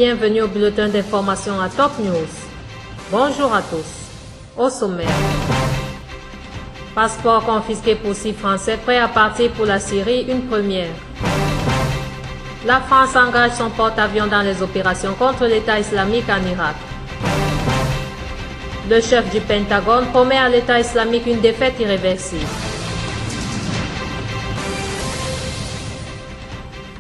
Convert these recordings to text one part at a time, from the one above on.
Bienvenue au bulletin d'information à Top News. Bonjour à tous. Au sommaire. Passeport confisqué pour 6 Français prêts à partir pour la Syrie, une première. La France engage son porte-avions dans les opérations contre l'État islamique en Irak. Le chef du Pentagone promet à l'État islamique une défaite irréversible.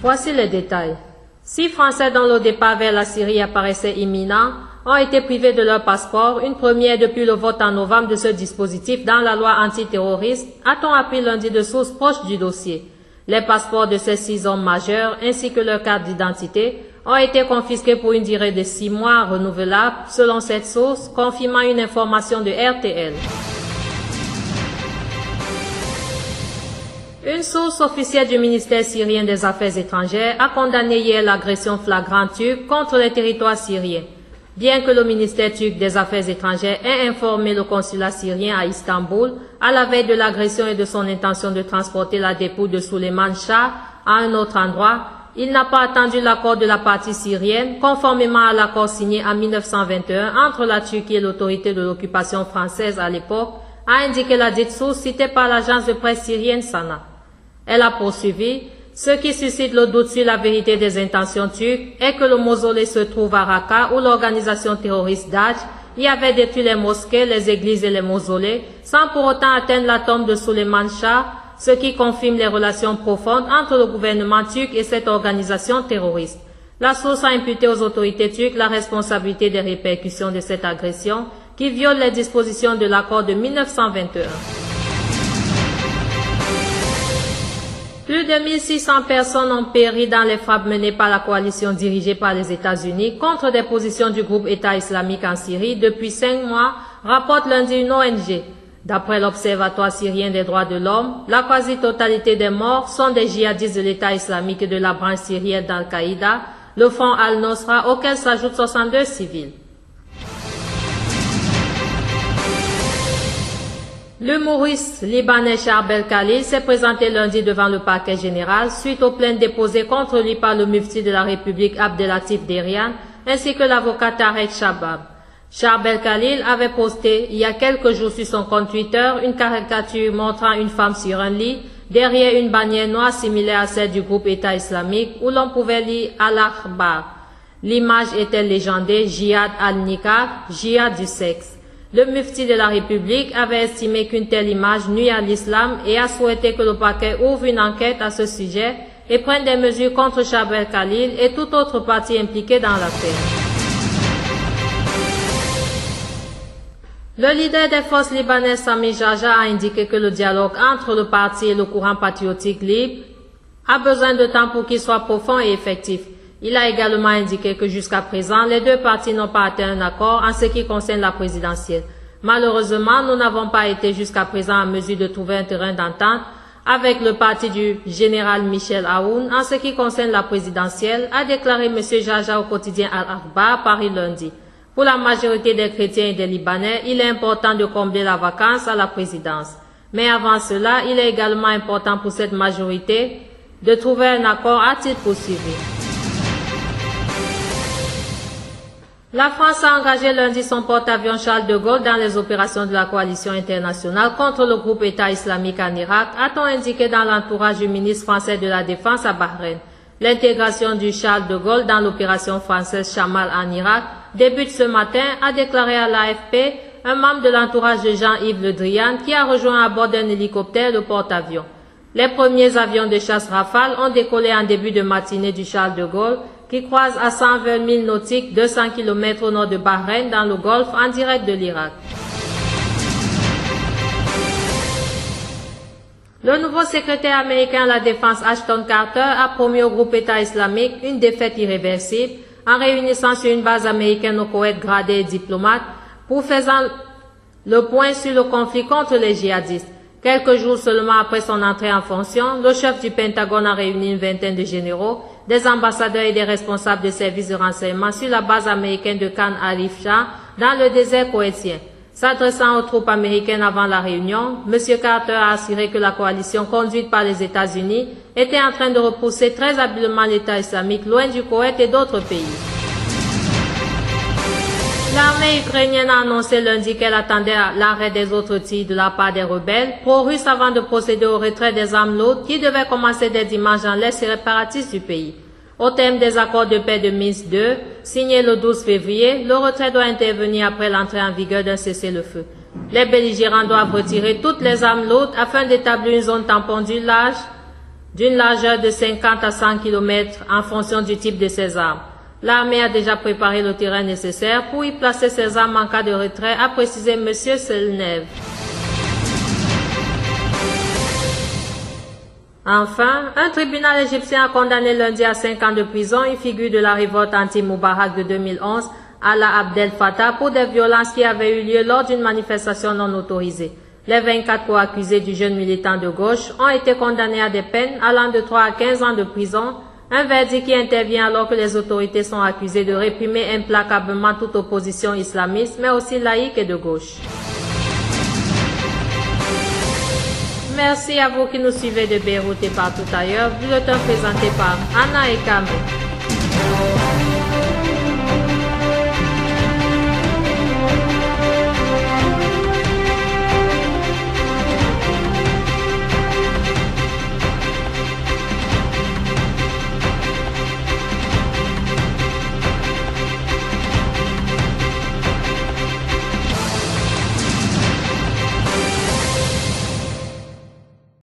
Voici les détails. 6 Français dont le départ vers la Syrie apparaissait imminent ont été privés de leur passeport, une première depuis le vote en novembre de ce dispositif dans la loi antiterroriste, a-t-on appris lundi de sources proches du dossier. Les passeports de ces 6 hommes majeurs ainsi que leur carte d'identité ont été confisqués pour une durée de 6 mois renouvelable, selon cette source, confirmant une information de RTL. Une source officielle du ministère syrien des Affaires étrangères a condamné hier l'agression flagrante turque contre les territoires syriens. Bien que le ministère turc des Affaires étrangères ait informé le consulat syrien à Istanbul à la veille de l'agression et de son intention de transporter la dépouille de Souleymane Shah à un autre endroit, il n'a pas attendu l'accord de la partie syrienne, conformément à l'accord signé en 1921 entre la Turquie et l'autorité de l'occupation française à l'époque, a indiqué la dite source citée par l'agence de presse syrienne Sana. Elle a poursuivi: ce qui suscite le doute sur la vérité des intentions turques est que le mausolée se trouve à Raqqa où l'organisation terroriste Daesh y avait détruit les mosquées, les églises et les mausolées sans pour autant atteindre la tombe de Souleymane Shah, ce qui confirme les relations profondes entre le gouvernement turc et cette organisation terroriste. La source a imputé aux autorités turques la responsabilité des répercussions de cette agression qui viole les dispositions de l'accord de 1921. Plus de 1600 personnes ont péri dans les frappes menées par la coalition dirigée par les États-Unis contre des positions du groupe État islamique en Syrie depuis 5 mois, rapporte lundi une ONG. D'après l'Observatoire syrien des droits de l'homme, la quasi-totalité des morts sont des djihadistes de l'État islamique et de la branche syrienne d'Al-Qaïda, le front Al-Nosra, auquel s'ajoutent 62 civils. L'humoriste libanais Charbel Khalil s'est présenté lundi devant le parquet général suite aux plaintes déposées contre lui par le mufti de la République Abdelatif Derian ainsi que l'avocat Tarek Shabab. Charbel Khalil avait posté il y a quelques jours sur son compte Twitter une caricature montrant une femme sur un lit derrière une bannière noire similaire à celle du groupe État islamique où l'on pouvait lire Al-Akhbar. L'image était légendée Jihad al-Nikah, Jihad du sexe. Le mufti de la République avait estimé qu'une telle image nuit à l'islam et a souhaité que le parquet ouvre une enquête à ce sujet et prenne des mesures contre Charbel Khalil et toute autre partie impliquée dans l'affaire. Le leader des forces libanaises Sami Jarjah a indiqué que le dialogue entre le parti et le courant patriotique libre a besoin de temps pour qu'il soit profond et effectif. Il a également indiqué que jusqu'à présent, les deux partis n'ont pas atteint un accord en ce qui concerne la présidentielle. Malheureusement, nous n'avons pas été jusqu'à présent en mesure de trouver un terrain d'entente avec le parti du général Michel Aoun en ce qui concerne la présidentielle, a déclaré M. Jarjah au quotidien Al-Akhbar, Paris lundi. Pour la majorité des chrétiens et des Libanais, il est important de combler la vacance à la présidence. Mais avant cela, il est également important pour cette majorité de trouver un accord, a-t-il poursuivi. La France a engagé lundi son porte-avions Charles de Gaulle dans les opérations de la coalition internationale contre le groupe État islamique en Irak, a-t-on indiqué dans l'entourage du ministre français de la Défense à Bahreïn. L'intégration du Charles de Gaulle dans l'opération française Chamal en Irak débute ce matin, a déclaré à l'AFP un membre de l'entourage de Jean-Yves Le Drian qui a rejoint à bord d'un hélicoptère le porte-avions. Les premiers avions de chasse Rafale ont décollé en début de matinée du Charles de Gaulle, qui croise à 120 000 nautiques, 200 km au nord de Bahreïn, dans le Golfe, en direct de l'Irak. Le nouveau secrétaire américain à la Défense Ashton Carter a promis au groupe État islamique une défaite irréversible en réunissant sur une base américaine au Koweït gradés et diplomates pour faisant le point sur le conflit contre les djihadistes. Quelques jours seulement après son entrée en fonction, le chef du Pentagone a réuni une vingtaine de généraux, des ambassadeurs et des responsables de services de renseignement sur la base américaine de Khan Arif-Shah dans le désert koweïtien. S'adressant aux troupes américaines avant la réunion, M. Carter a assuré que la coalition conduite par les États-Unis était en train de repousser très habilement l'État islamique loin du Koweït et d'autres pays. L'armée ukrainienne a annoncé lundi qu'elle attendait l'arrêt des autres tirs de la part des rebelles pro-russes avant de procéder au retrait des armes lourdes qui devaient commencer dès dimanche dans l'est séparatiste du pays. Au terme des accords de paix de Minsk II, signés le 12 février, le retrait doit intervenir après l'entrée en vigueur d'un cessez-le-feu. Les belligérants doivent retirer toutes les armes lourdes afin d'établir une zone tampon d'une largeur de 50 à 100 km en fonction du type de ces armes. L'armée a déjà préparé le terrain nécessaire pour y placer ses armes en cas de retrait, a précisé M. Selnev. Enfin, un tribunal égyptien a condamné lundi à 5 ans de prison une figure de la révolte anti-Moubarak de 2011, Alaa Abdel Fattah, pour des violences qui avaient eu lieu lors d'une manifestation non autorisée. Les 24 co-accusés du jeune militant de gauche ont été condamnés à des peines allant de 3 à 15 ans de prison, un verdict qui intervient alors que les autorités sont accusées de réprimer implacablement toute opposition islamiste, mais aussi laïque et de gauche. Merci à vous qui nous suivez de Beyrouth et partout ailleurs. Bulletin présenté par Anna et Kamel.